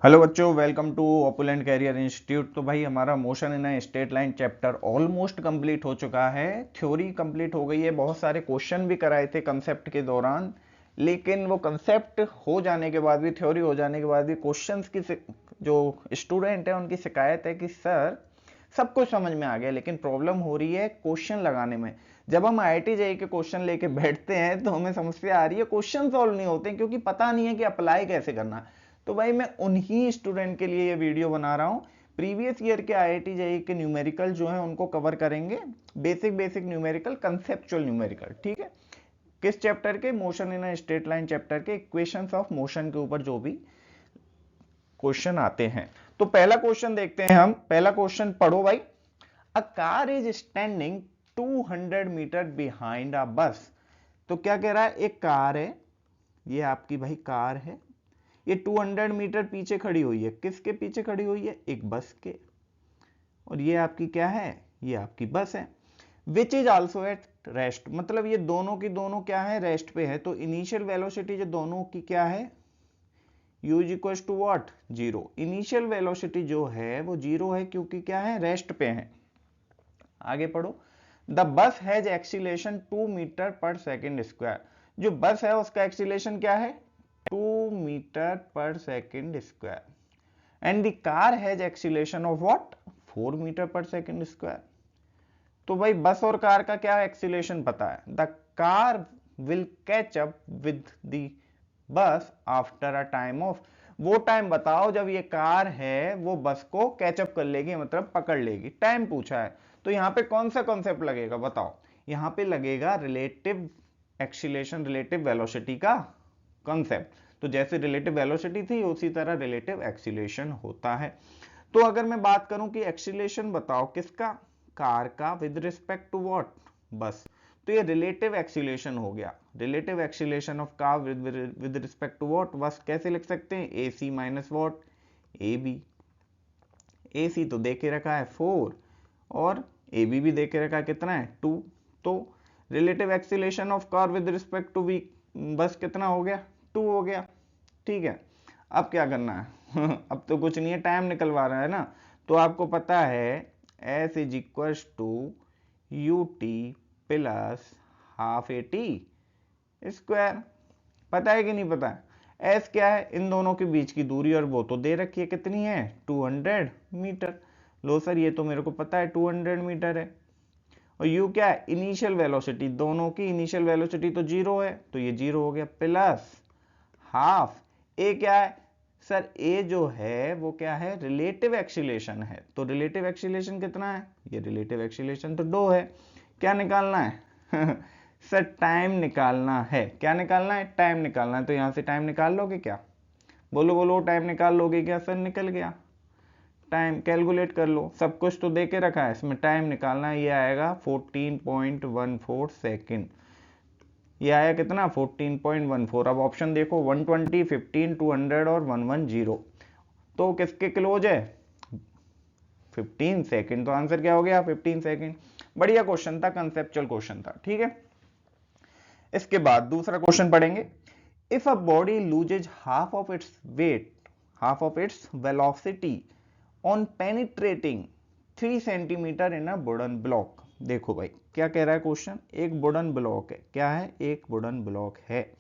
Hello बच्चों, welcome to Opulent Career Institute. तो भाई हमारा motion in a straight line chapter almost complete हो चुका है। थ्योरी कंप्लीट हो गई है, बहुत सारे क्वेश्चन भी कराए थे कंसेप्ट के दौरान, लेकिन वो कंसेप्ट हो जाने के बाद भी, थ्योरी हो जाने के बाद भी क्वेश्चंस की जो स्टूडेंट है उनकी शिकायत है कि सर सब कुछ समझ में आ गया लेकिन प्रॉब्लम हो रही है क्वेश्चन लगाने में। जब हम IIT JEE के क्वेश्चन लेके बैठते हैं तो हमें समस्या आ रही है, क्वेश्चन सॉल्व नहीं होते क्योंकि पता नहीं है कि अप्लाई कैसे करना है। तो भाई मैं उन्हीं स्टूडेंट के लिए ये वीडियो बना रहा हूँ। प्रीवियस ईयर के IIT JEE के न्यूमेरिकल जो है उनको कवर करेंगे, बेसिक न्यूमेरिकल, कंसेप्चुअल न्यूमेरिकल। ठीक है, किस चैप्टर के? Motion in a straight line chapter के इक्वेशंस ऑफ मोशन के ऊपर जो भी क्वेश्चन आते हैं। तो पहला क्वेश्चन देखते हैं हम। पहला क्वेश्चन पढ़ो भाई। A car is standing 200 meter behind a bus. तो क्या कह रहा है? एक कार है, ये आपकी भाई कार है, ये 200 मीटर पीछे खड़ी हुई है। किसके पीछे खड़ी हुई है? एक बस के। और ये आपकी क्या है? ये आपकी बस है। Which is also at rest, मतलब ये दोनों की दोनों क्या है? रेस्ट पे है। तो इनिशियल वेलोसिटी जो दोनों की क्या है? u is equal to what? Zero. Initial velocity जो है वो जीरो है क्योंकि क्या है? रेस्ट पे है। आगे पढ़ो। The bus has acceleration 2 metre per second square. जो बस है उसका एक्सीलेशन क्या है? 2 metre per second square. And the car has acceleration of what? 4 meter per second square. तो भाई बस और कार का क्या एक्सीलेशन पता है? The car will catch up with the bus after a time of. वो टाइम बताओ जब ये कार है वो बस को कैचअप कर लेगी, मतलब पकड़ लेगी। टाइम पूछा है तो यहां पे कौन सा कॉन्सेप्ट लगेगा बताओ? यहां पे लगेगा रिलेटिव एक्सीलेशन, रिलेटिव वेलोसिटी का कॉन्सेप्ट। तो जैसे रिलेटिव वेलोसिटी थी उसी तरह रिलेटिव एक्सीलेशन होता है। तो अगर मैं बात करूं कि एक्सीलेशन बताओ किसका? कार का विद रिस्पेक्ट टू व्हाट? बस। तो ये रिलेटिव एक्सीलेशन हो गया। Relative acceleration of car with respect to what? Bus. कैसे लिख सकते हैं? AC minus what? AB। AC तो दे के रखा है 4 और AB भी दे के रखा है कितना है? 2। तो relative acceleration of car with respect to V bus कितना हो गया? 2 हो गया। ठीक है, अब क्या करना है? अब तो कुछ नहीं है, टाइम निकलवा रहा है ना। तो आपको पता है S is equal to UT plus half AT square. पता है कि नहीं पता है? S क्या है? इन दोनों के बीच की दूरी, और वो तो दे रखी है, कितनी है? 200 मीटर। लो सर ये तो मेरे को पता है 200 मीटर है। और U क्या है? इनिशियल वेलोसिटी, दोनों की इनिशियल वेलोसिटी तो जीरो है तो ये जीरो हो गया, प्लस हाफ A क्या है? सर A जो है वो क्या है? रिलेटिव एक्सीलेशन है। तो रिलेटिव एक्सीलेशन कितना है? ये रिलेटिव एक्सीलेशन तो 2 है। क्या निकालना है? सर टाइम निकालना है। क्या निकालना है? टाइम निकालना है। तो यहां से टाइम निकाल लोगे क्या? बोलो बोलो, टाइम निकाल लोगे क्या? सर निकल गया। टाइम कैलकुलेट कर लो, सब कुछ तो दे के रखा है, इसमें टाइम निकालना है। ये आएगा 14.14 सेकेंड। ये आया कितना? 14.14। अब ऑप्शन देखो, 120, 15, 200 और 110। तो किसके क्लोज है? 15 सेकेंड। तो आंसर क्या हो गया? 15 सेकेंड। बढ़िया क्वेश्चन था, कंसेप्चुअल क्वेश्चन था। ठीक है, इसके बाद दूसरा क्वेश्चन पढ़ेंगे। If a body loses half of its weight, half of its velocity on penetrating 3 centimetre in a wooden block. देखो भाई क्या कह रहा है क्वेश्चन। एक वुडन ब्लॉक है। क्या है? एक वुडन ब्लॉक है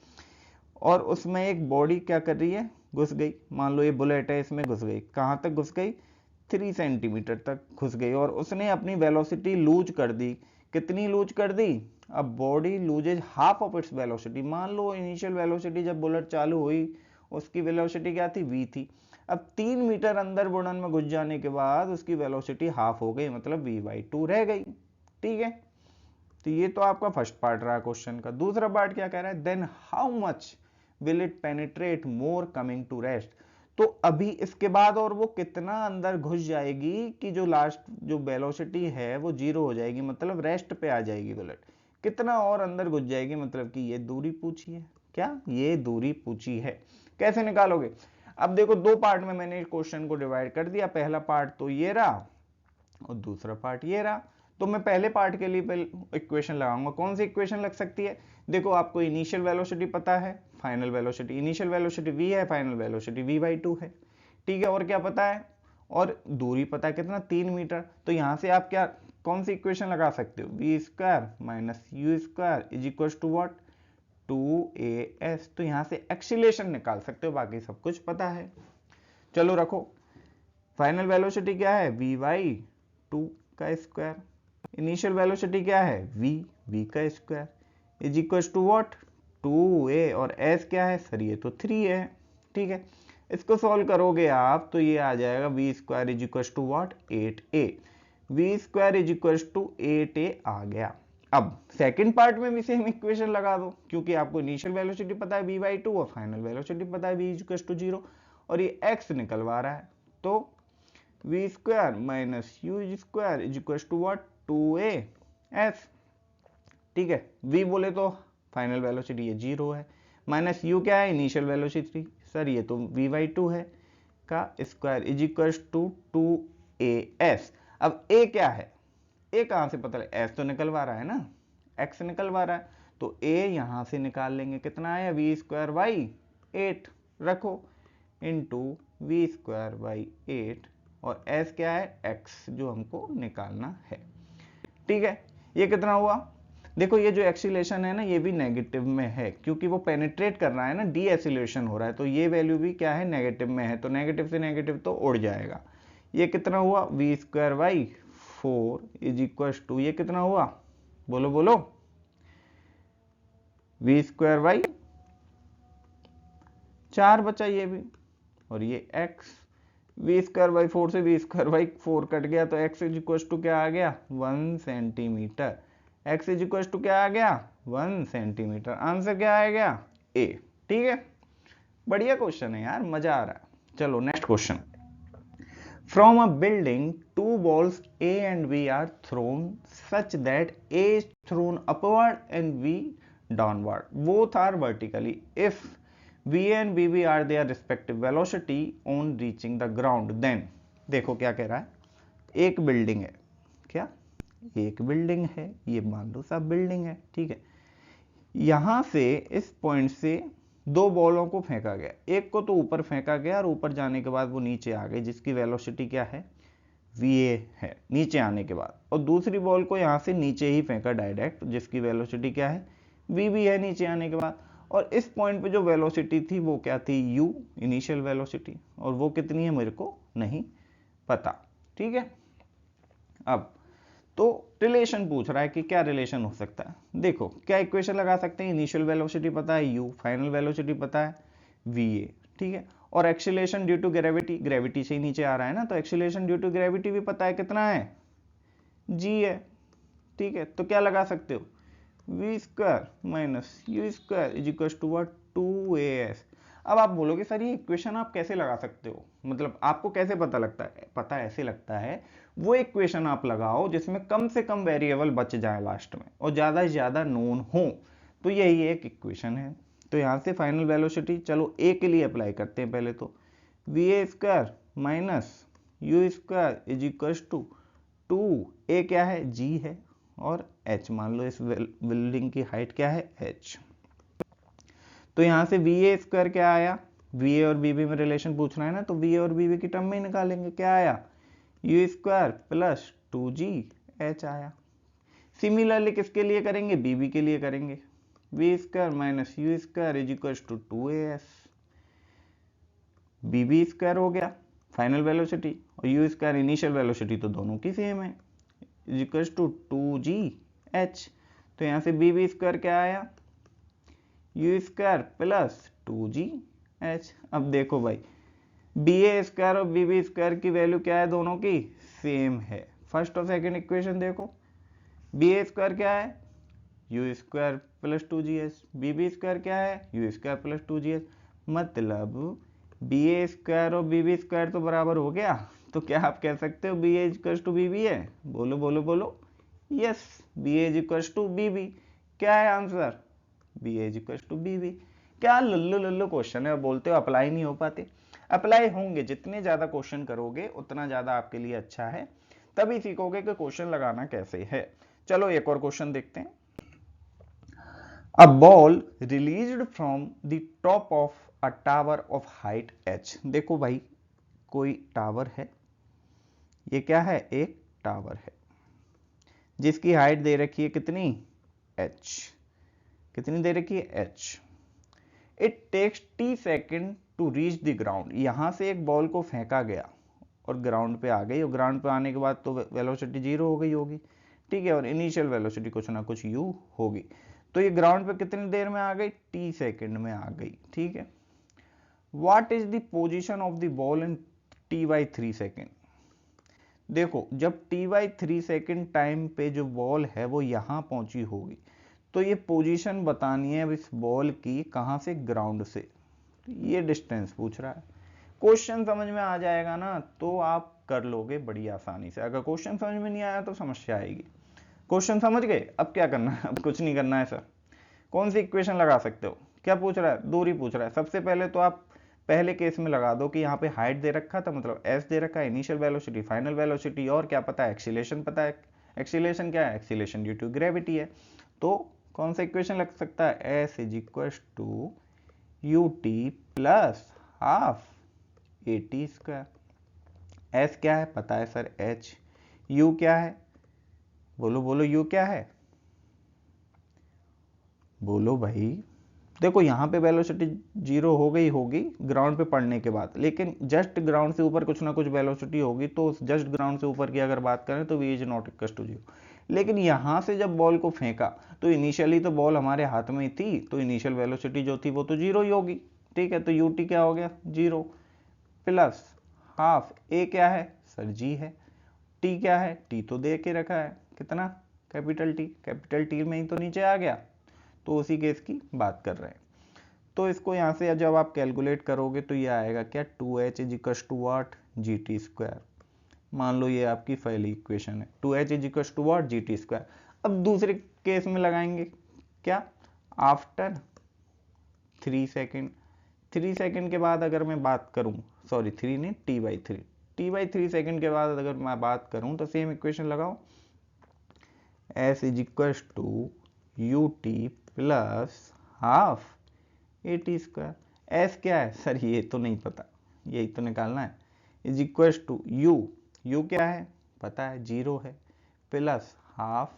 और उसमें एक बॉडी क्या कर रही है? घुस गई। मान लो ये बुलेट है, इसमें घुस गई। कहां तक घुस गई? 3 सेंटीमीटर तक घुस गई और उसने अपनी वेलोसिटी लूज कर दी। कितनी लूज कर दी? अब body loses half of its velocity. मान लो इनिशियल वेलोसिटी जब बुलेट चालू हुई उसकी वेलोसिटी क्या थी? V थी। अब 3 मीटर अंदर बुड़न में घुस जाने के बाद उसकी वेलोसिटी हाफ हो गई, मतलब V/2 रह गई। ठीक है, तो ये तो आपका फर्स्ट पार्ट रहा क्वेश्चन का। दूसरा पार्ट क्या कह रहा है? Then how much will it penetrate more coming to rest. तो अभी इसके बाद और वो कितना अंदर घुस जाएगी कि जो लास्ट जो वेलोसिटी है वो जीरो हो जाएगी, मतलब रेस्ट पे आ जाएगी बुलेट। कितना और अंदर घुस जाएगी, मतलब कि ये दूरी पूछी है। क्या? ये दूरी पूछी है। कैसे निकालोगे? अब देखो, दो पार्ट में मैंने क्वेश्चन को डिवाइड कर दिया। पहला पार्ट तो ये रहा और दूसरा पार्ट ये रहा। तो मैं पहले पार्ट के लिए इक्वेशन लगाऊंगा। कौन सी इक्वेशन लग सकती है? देखो, आपको इनिशियल वेलोसिटी पता है, final velocity, initial velocity v है, फाइनल वेलोसिटी v/2 है। ठीक है, और क्या पता है, और दूरी पता है कितना, 3 मीटर। तो यहां से आप क्या कौन सी इक्वेशन लगा सकते हो, V square minus you square is equal to what, 2as। तो यहां से एक्सीलरेशन निकाल सकते हो, बाकी सब कुछ पता है। चलो रखो, फाइनल वेलोसिटी क्या है, वी वाई 2 का स्क्वायर, इनिशियल वेलोसिटी क्या है, वी का square is equal to what, 2a, और s क्या है सर, ये तो 3 है। ठीक है, इसको सॉल्व करोगे आप तो ये आ जाएगा V square is equal to what, 8a। V square is equal to 8a आ गया। अब सेकंड पार्ट में भी सेम इक्वेशन लगा दो, क्योंकि आपको इनिशियल वेलोसिटी पता है v बाई 2 और फाइनल वेलोसिटी पता है v इज इक्वल टू 0, और ये x निकलवा रहा है। तो V square minus you square is equal to what, 2as। ठीक है, v बोले तो फाइनल वेलोसिटी ये 0 है, माइनस u क्या है, इनिशियल वेलोसिटी, सर ये तो v बाई 2 है का square is equal to 2as। अब a क्या है, a कहां से पता लगे, s तो निकलवा रहा है ना, x निकलवा रहा है, तो a यहां से निकाल लेंगे, कितना आया, वी स्क्वायर बाई 8 रखो इंटू वी स्क्वायर बाई 8, और s क्या है, x जो हमको निकालना है। ठीक है, ये कितना हुआ, देखो ये जो एक्सीलेशन है ना ये भी नेगेटिव में है, क्योंकि वो पेनिट्रेट कर रहा है ना, डी एक्सीलेशन हो रहा है, तो ये वैल्यू भी क्या है, नेगेटिव में है, तो नेगेटिव से नेगेटिव तो उड़ जाएगा। ये कितना हुआ, V square by 4 is equal to, ये कितना हुआ, बोलो बोलो, वी स्क्वायर बाई 4 बचा ये भी, और ये x, वी स्क्वायर बाई 4 से वी स्क्वायर बाई 4 कट गया, तो x इज इक्वल टू क्या आ गया, 1 centimeter. x is equal to क्या आ गया, 1 सेंटीमीटर। आंसर क्या आ गया, a। ठीक है, बढ़िया क्वेश्चन है यार, मजा आ रहा है। चलो next question, from a building 2 balls a and b are thrown such that a is thrown upward and b downward, both are vertically, if v and bb are their respective velocity on reaching the ground, then। देखो क्या कह रहा है, एक building है, क्या एक building है, ये मान लो सब बिल्डिंग है, ठीक है, यहां से इस पॉइंट से 2 बॉलों को फेंका गया, एक को तो ऊपर फेंका गया और ऊपर जाने के बाद वो नीचे आ गई, जिसकी वेलोसिटी क्या है, va है नीचे आने के बाद, और दूसरी बॉल को यहां से नीचे ही फेंका डायरेक्ट, जिसकी वेलोसिटी क्या है, vb है नीचे आने के बाद, और इस पॉइंट पे जो वेलोसिटी थी वो क्या थी, u इनिशियल वेलोसिटी, और वो कितनी है मेरे को नहीं पता। ठीक है, अब तो रिलेशन पूछ रहा है कि क्या रिलेशन हो सकता है, देखो क्या इक्वेशन लगा सकते हैं, इनिशियल वेलोसिटी पता है u, फाइनल वेलोसिटी पता है va, ठीक है, और acceleration due to gravity, gravity से ही नीचे आ रहा है ना, तो एक्सीलरेशन ड्यू टू ग्रेविटी भी पता है कितना है, g है। ठीक है, तो क्या लगा सकते हो, V square minus you square is equal to what, 2as। अब आप बोलोगे सर ये इक्वेशन आप कैसे लगा सकते हो, मतलब आपको कैसे पता लगता है, पता ऐसे लगता है, वो इक्वेशन आप लगाओ जिसमें कम से कम वेरिएबल बच जाए लास्ट में और ज्यादा से ज्यादा नोन हो, तो यही एक इक्वेशन है। तो यहां से फाइनल वेलोसिटी चलो a के लिए अप्लाई करते हैं पहले, तो V A square minus you square is equal to 2a क्या है, g है, और h मान लो इस बिल्डिंग की हाइट क्या है, h। तो यहां से वी ए स्क्वायर क्या आया, वी ए और बीबी में रिलेशन पूछना है ना, तो वी ए और बीबी की टर्म में ही निकालेंगे, क्या आया, यू स्क्वायर प्लस 2gh आया। सिमिलरली किसके लिए करेंगे, बीबी के लिए करेंगे, v square minus you square is equal to 2as, बीबी स्क्वायर हो गया फाइनल वेलोसिटी, और यू स्क्वायर इनिशियल वेलोसिटी तो दोनों की सेम है, इज इक्वल टू 2gh। तो यहां से बीबी स्क्वायर क्या आया, यू स्क्वायर प्लस 2gh। अब देखो भाई बी ए स्क्वायर और बीबी स्क्वायर की वैल्यू क्या है, दोनों की सेम है। फर्स्ट और सेकंड इक्वेशन देखो, बी ए स्क्वायर क्या है, यू स्क्वायर प्लस 2gh, बीबी स्क्वायर क्या है, यू स्क्वायर प्लस 2gh, मतलब बी ए स्क्वायर और बीबी स्क्वायर तो बराबर हो गया, तो क्या आप कह सकते हो B A equal to B B है, बोलो बोलो बोलो, yes, B A equal to B B. क्या है answer, B A equal to B B. क्या लल्लो लल्लो क्वेश्चन है, बोलते हो अप्लाई नहीं हो पाते, अप्लाई होंगे, जितने ज्यादा क्वेश्चन करोगे उतना ज्यादा आपके लिए अच्छा है, तभी सीखोगे कि क्वेश्चन लगाना कैसे है। चलो एक और क्वेश्चन देखते हैं, a ball released from the top of a tower of height h। देखो भाई कोई टावर है, ये क्या है, एक टावर है जिसकी हाइट दे रखी है कितनी, h, कितनी दे रखी है, h। It takes t second to reach the ground, यहां से एक बॉल को फेंका गया और ग्राउंड पे आ गई, और ग्राउंड पे आने के बाद तो वेलोसिटी 0 हो गई होगी, ठीक है, और इनिशियल वेलोसिटी कुछ ना कुछ u होगी। तो ये ग्राउंड पे कितनी देर में आ गई, t सेकेंड में आ गई, ठीक है। What is the position of the ball in t/3 second, देखो जब t/3 सेकेंड टाइम पे जो बॉल है वो यहां पहुंची होगी, तो ये पोजीशन बतानी है इस बॉल की, कहां से, ग्राउंड से। तो ये डिस्टेंस पूछ रहा है, क्वेश्चन समझ में आ जाएगा ना तो आप कर लोगे बड़ी आसानी से, अगर क्वेश्चन समझ में नहीं आया तो समस्या आएगी। क्वेश्चन समझ गए, अब क्या करना है, अब कुछ नहीं करना है सर। कौन सी इक्वेशन लगा सकते हो, क्या पूछ रहा है, दूरी पूछ रहा है। सबसे पहले तो आप पहले केस में लगा दो कि यहाँ पे हाइट दे रखा था, मतलब s दे रखा है, इनिशियल वेलोसिटी, फाइनल वेलोसिटी, और क्या पता है, एक्सीलेशन पता है। एक्सीलेशन क्या है, एक्सीलेशन ड्यू टू ग्रेविटी है। तो कौन सा इक्वेशन लग सकता है, s is equal to ut plus half at square. s क्या है पता है सर, h, u क्या है, बोलो बोलो, u क्या है, बोलो भाई। देखो यहाँ पे वेलोसिटी 0 हो गई होगी ग्राउंड पे पड़ने के बाद, लेकिन जस्ट ग्राउंड से ऊपर कुछ ना कुछ वेलोसिटी होगी, तो जस्ट ग्राउंड से ऊपर की अगर बात करें तो v is not equal to 0। लेकिन यहाँ से जब बॉल को फेंका तो इनिशियली तो बॉल हमारे हाथ में थी, तो इनिशियल वेलोसिटी जो थी वो तो 0 ही होगी, ठीक है। तो ut क्या हो गया, 0 प्लस हाफ a क्या है सर, g है, t क्या है, t तो दे के रखा है, कितना, कैपिटल T में ही तो नीचे आ गया, तो उसी केस की बात कर रहे हैं। तो इसको यहाँ से जब आप कैलकुलेट करोगे तो ये आएगा क्या, 2h is equal to what, gt square. मान लो ये आपकी पहली इक्वेशन है, 2h is equal to what, gt square. अब दूसरे केस में लगाएंगे क्या, आफ्टर 3 सेकेंड, 3 सेकेंड के बाद अगर मैं बात करूं, सॉरी 3 नहीं, t/3 सेकेंड के बाद अगर मैं बात करूं तो सेम इक्वेशन लगाओ, s is equal to ut plus half at square. s क्या है सर, ये तो नहीं पता, यही तो निकालना है, इज इक्वल टू u क्या है पता है, 0 है, प्लस हाफ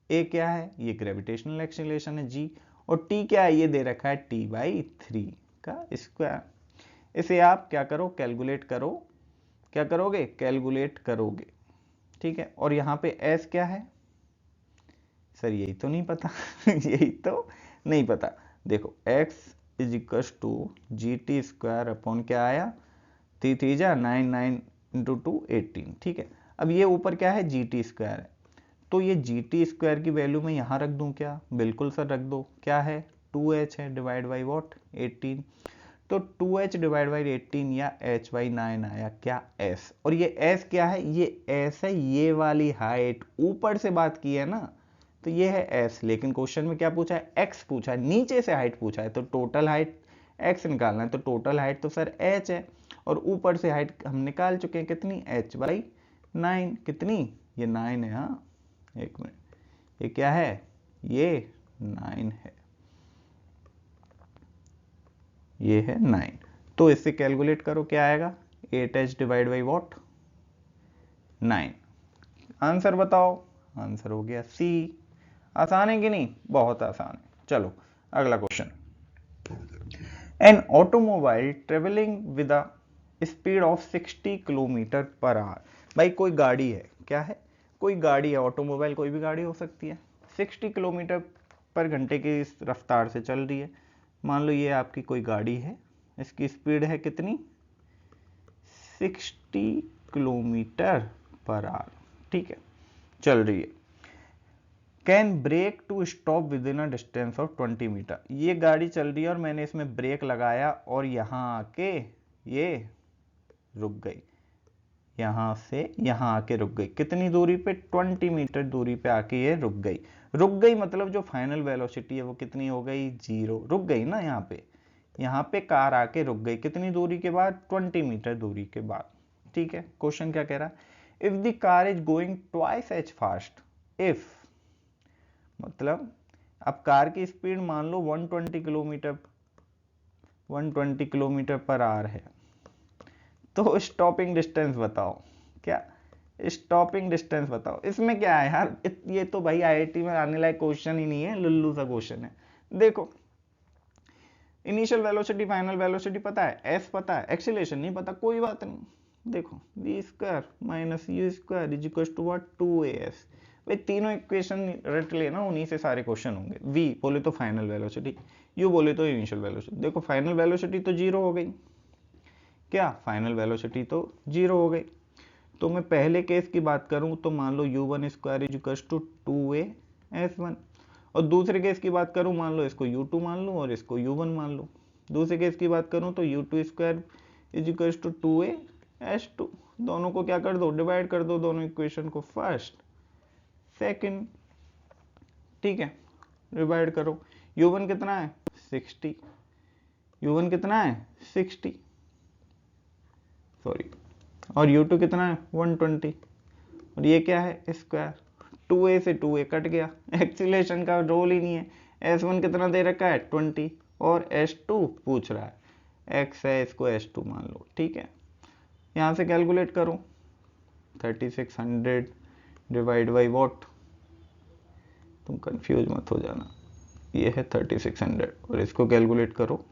a क्या है, ये ग्रेविटेशनल एक्सीलरेशन है g, और t क्या है, ये दे रखा है t/3 का स्क्वायर। इसे आप क्या करो, कैलकुलेट करो, क्या करोगे, कैलकुलेट करोगे, ठीक है। और यहाँ पे s क्या है सर, यही तो नहीं पता यही तो नहीं पता। देखो x is equal to gt square upon क्या आया, 3 जा 9, 9 इंटू 2 18, ठीक है। अब ये ऊपर क्या है, gt स्क्वायर है, तो ये gt स्क्वायर की वैल्यू मैं यहाँ रख दूँ क्या, बिल्कुल सर रख दो, क्या है 2h है डिवाइड बाई वॉट 18, तो 2h डिवाइड बाई 18 या h/9 आया क्या, s, और ये s क्या है, ये s है, ये वाली हाइट ऊपर से बात की है ना, तो ये है s, लेकिन क्वेश्चन में क्या पूछा है, x पूछा है, नीचे से हाइट पूछा है, तो टोटल हाइट x निकालना है, तो टोटल हाइट तो सर h है, और ऊपर से हाइट हम निकाल चुके हैं कितनी, h/9, कितनी, ये 9 है, हाँ एक मिनट, ये क्या है, ये 9 है, ये है 9, तो इससे कैलकुलेट करो क्या आएगा, 8h divide by what 9। Answer बताओ, आंसर हो गया C। आसान है कि नहीं, बहुत आसान है। चलो अगला question, an automobile travelling with a speed of 60 kilometre per hour. भाई कोई गाड़ी है, क्या है, कोई गाड़ी है, ऑटोमोबाइल कोई भी गाड़ी हो सकती है, 60 किलोमीटर पर घंटे की रफ्तार से चल रही है। मान लो ये आपकी कोई गाड़ी है, इसकी स्पीड है कितनी, 60 किलोमीटर पर आवर, ठीक है, चल रही है। Can brake to stop within a distance of 20 metre. ये गाड़ी चल रही है और मैंने इसमें ब्रेक लगाया और यहाँ आके ये रुक गई, यहाँ से यहाँ आके रुक गई, कितनी दूरी पे, 20 मीटर दूरी पे आके ये रुक गई। रुक गई मतलब जो फाइनल वेलोसिटी है वो कितनी हो गई, 0, रुक गई ना, यहाँ पे कार आके रुक गई, कितनी दूरी के बाद, 20 मीटर दूरी के बाद, ठीक है। क्वेश्चन क्या कह रहा है, if the car is going twice as fast, if मतलब अब कार की स्पीड मान लो 120 किलोमीटर पर आवर है, तो स्टॉपिंग डिस्टेंस बताओ, क्या स्टॉपिंग डिस्टेंस बताओ। इसमें क्या है यार, ये तो भाई आईआईटी में आने लायक क्वेश्चन ही नहीं है, लुल्लू सा क्वेश्चन है। देखो इनिशियल वेलोसिटी फाइनल वेलोसिटी पता है, एस पता है, एक्सीलरेशन नहीं पता, कोई बात नहीं। देखो v square minus you square is equal to what 2as। भाई तीनों इक्वेशन रट लेना, उन्हीं से सारे क्वेश्चन होंगे। v बोले तो फाइनल वेलोसिटी, u बोले तो इनिशियल वेलोसिटी। देखो फाइनल वेलोसिटी तो जीरो हो गई, क्या फाइनल वेलोसिटी तो जीरो हो गई। तो मैं पहले केस की बात करूं तो मान लो u1 square is equal to 2as1, और दूसरे केस की बात करूं मान लो इसको u2 मान लूं और इसको u1 मान लूं। दूसरे केस की बात करूं तो u2 square is equal to 2as2, दोनों को क्या कर दो, डिवाइड कर दो दोनों इक्वेशन को, फर्स्ट सेकंड, ठीक है, डिवाइड करो। u1 कितना है 60, u1 कितना है 60 सॉरी, और u2 कितना है 120, और ये क्या है स्क्वायर, 2a से 2a कट गया, एक्सीलरेशन का रोल ही नहीं है। s1 कितना दे रखा है 20, और s2 पूछ रहा है x है, इसको s2 मान लो, ठीक है। यहाँ से कैलकुलेट करो, 3600 डिवाइड बाई वॉट, तुम कंफ्यूज मत हो जाना, ये है 3600, और इसको कैलकुलेट करो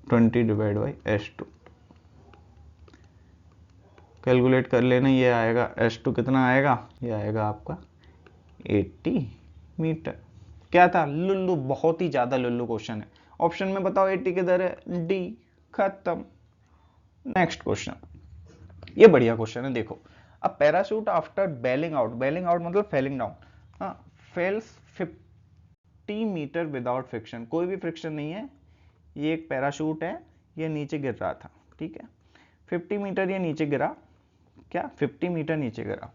20 डिवाइड बाई s2, कैलकुलेट कर लेना, ये आएगा s2 कितना आएगा, ये आएगा आपका 80 मीटर। क्या था, लुल्लू, बहुत ही ज्यादा लुल्लू क्वेश्चन है। ऑप्शन में बताओ 80 किधर है, डी, खत्म। नेक्स्ट क्वेश्चन, ये बढ़िया क्वेश्चन है, देखो। अब पैराशूट आफ्टर बेलिंग आउट, बेलिंग आउट मतलब फेलिंग डाउन, हाँ, फेल्स 50 मीटर विदाउट फ्रिक्शन, कोई भी फ्रिक्शन नहीं है, ये एक पैराशूट है, ये नीचे गिर रहा था, ठीक है, 50 मीटर ये नीचे गिरा, क्या 50 मीटर नीचे गिरा।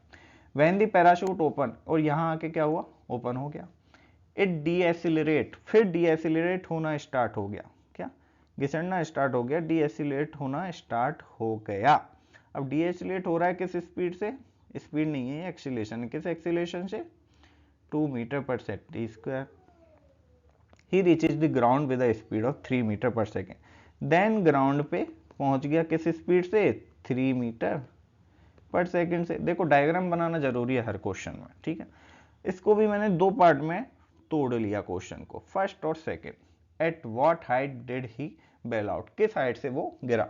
व्हेन द पैराशूट ओपन, और यहां आके क्या हुआ, ओपन हो गया। इट डीएसिलरेट, फिर डीएसिलरेट होना स्टार्ट हो गया, क्या घिसड़ना स्टार्ट हो गया, डीएसिलरेट होना स्टार्ट हो गया। अब डीएसिलेट हो रहा है किस स्पीड से, स्पीड नहीं है, एक्सीलरेशन, किस एक्सीलरेशन से, 2 मीटर पर second square. He reaches the ground with a speed of 3 metre पर सेकंड, देन ग्राउंड पे पहुंच गया किस स्पीड से, 3 मीटर पर सेकंड से। देखो डायग्राम बनाना जरूरी है हर क्वेश्चन में, ठीक है। इसको भी मैंने दो पार्ट में तोड़ लिया क्वेश्चन को, फर्स्ट और second. At what height did he bail out, किस हाइट से वो गिरा।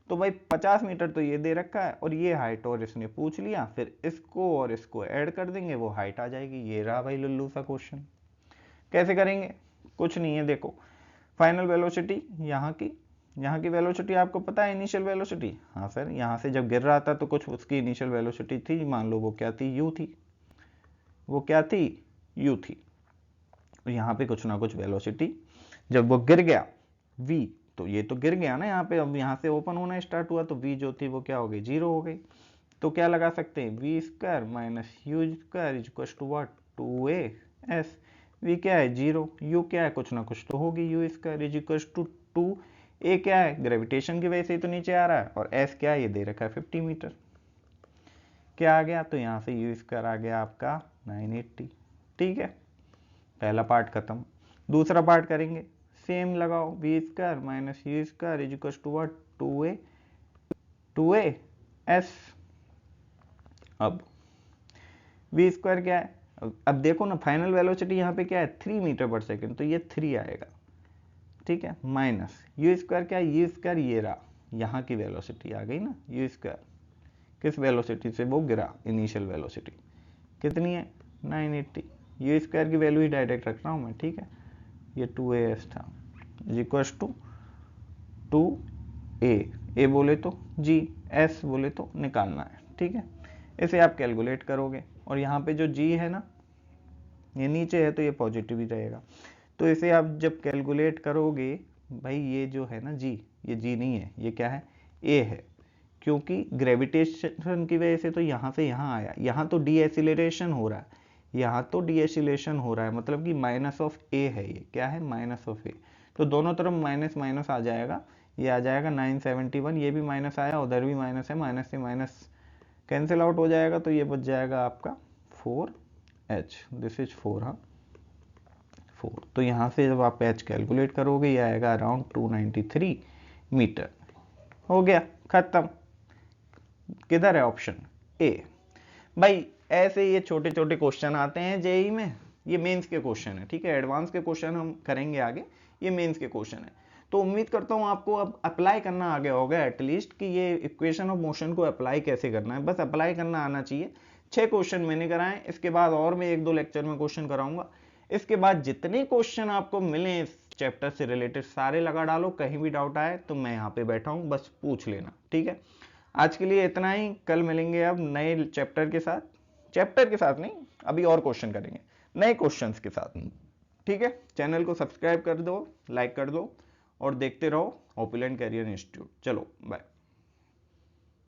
तो भाई 50 मीटर तो ये दे रखा है, और ये हाइट और इसने पूछ लिया, फिर इसको और इसको ऐड कर देंगे, वो हाइट आ जाएगी। ये रहा भाई लुल्लू सा क्वेश्चन। कैसे करेंगे, कुछ नहीं है, देखो फाइनल वेलोसिटी यहाँ की वेलोसिटी आपको पता है, इनिशियल वेलोसिटी, हाँ सर, यहाँ से जब गिर रहा था तो कुछ उसकी इनिशियल वेलोसिटी थी, मान लो वो क्या थी, यू थी, वो क्या थी, यू थी। यहाँ पे कुछ ना कुछ वेलोसिटी, जब वो गिर गया v, तो ये तो गिर गया ना यहाँ पे, अब यहाँ से ओपन होना स्टार्ट हुआ, तो v जो थी वो क्या हो गई, जीरो हो गई। तो क्या लगा सकते हैं, v square minus you square is equal to what, 2as। v क्या है जीरो, u क्या है कुछ ना कुछ तो होगी, u square is equal to 2a क्या है, ग्रेविटेशन की वजह से तो नीचे आ रहा है, और s क्या है, ये दे रखा है 50 मीटर। क्या आ गया, तो यहाँ से यू स्क्वायर आ गया आपका 980, ठीक है, पहला पार्ट खत्म। दूसरा पार्ट करेंगे, सेम लगाओ, v square minus you square is equal to what, 2as। अब वी स्क्वायर क्या है, अब देखो ना फाइनल वेलोसिटी यहाँ पे क्या है, 3 मीटर पर सेकंड, तो ये 3 आएगा, ठीक है, माइनस यू स्क्वायर क्या है, यू स्क्वायर ये रहा, यहाँ की वेलोसिटी आ गई ना, यू स्क्वायर किस वेलोसिटी से वो गिरा, इनिशियल वेलोसिटी कितनी है 980, यू स्क्वायर की वैल्यू ही डायरेक्ट रख रहा हूँ मैं, ठीक है, ये 2as था is equal to 2a, a बोले तो g, s बोले तो निकालना है, ठीक है। इसे आप कैलकुलेट करोगे, और यहाँ पे जो g है ना, ये नीचे है तो ये पॉजिटिव ही रहेगा, तो इसे आप जब कैलकुलेट करोगे, भाई ये जो है ना g, ये g नहीं है, ये क्या है, a है, क्योंकि ग्रेविटेशन की वजह से तो यहाँ से यहाँ आया, यहाँ तो डीएसिलरेशन हो रहा है, यहाँ तो डीएसिलेशन हो रहा है, मतलब कि माइनस ऑफ ए है, ये क्या है, माइनस ऑफ ए, तो दोनों तरफ माइनस माइनस आ जाएगा, ये आ जाएगा 971, ये भी माइनस आया, उधर भी माइनस है, माइनस से माइनस कैंसिल आउट हो जाएगा, तो ये बच जाएगा आपका 4h, दिस इज 4, हाँ 4। तो यहाँ से जब आप h कैलकुलेट करोगे, ये आएगा अराउंड 293 मीटर, हो गया, खत्म। किधर है ऑप्शन ए। भाई ऐसे ये छोटे छोटे क्वेश्चन आते हैं जेई में, ये मेंस के क्वेश्चन है, ठीक है, एडवांस के क्वेश्चन हम करेंगे आगे, ये मेंस के क्वेश्चन है। तो उम्मीद करता हूँ आपको अब अप्लाई करना आ गया होगा एटलीस्ट, कि ये इक्वेशन ऑफ मोशन को अप्लाई कैसे करना है, बस अप्लाई करना आना चाहिए। 6 क्वेश्चन मैंने कराए, इसके बाद और मैं 1-2 लेक्चर में क्वेश्चन कराऊंगा। इसके बाद जितने क्वेश्चन आपको मिले इस चैप्टर से रिलेटेड सारे लगा डालो, कहीं भी डाउट आए तो मैं यहाँ पे बैठा हूँ, बस पूछ लेना, ठीक है। आज के लिए इतना ही, कल मिलेंगे अब नए चैप्टर के साथ, चैप्टर के साथ नहीं, अभी और क्वेश्चन करेंगे नए क्वेश्चंस के साथ, ठीक है। चैनल को सब्सक्राइब कर दो, लाइक कर दो और देखते रहो ओपुलेंट कैरियर इंस्टीट्यूट। चलो बाय।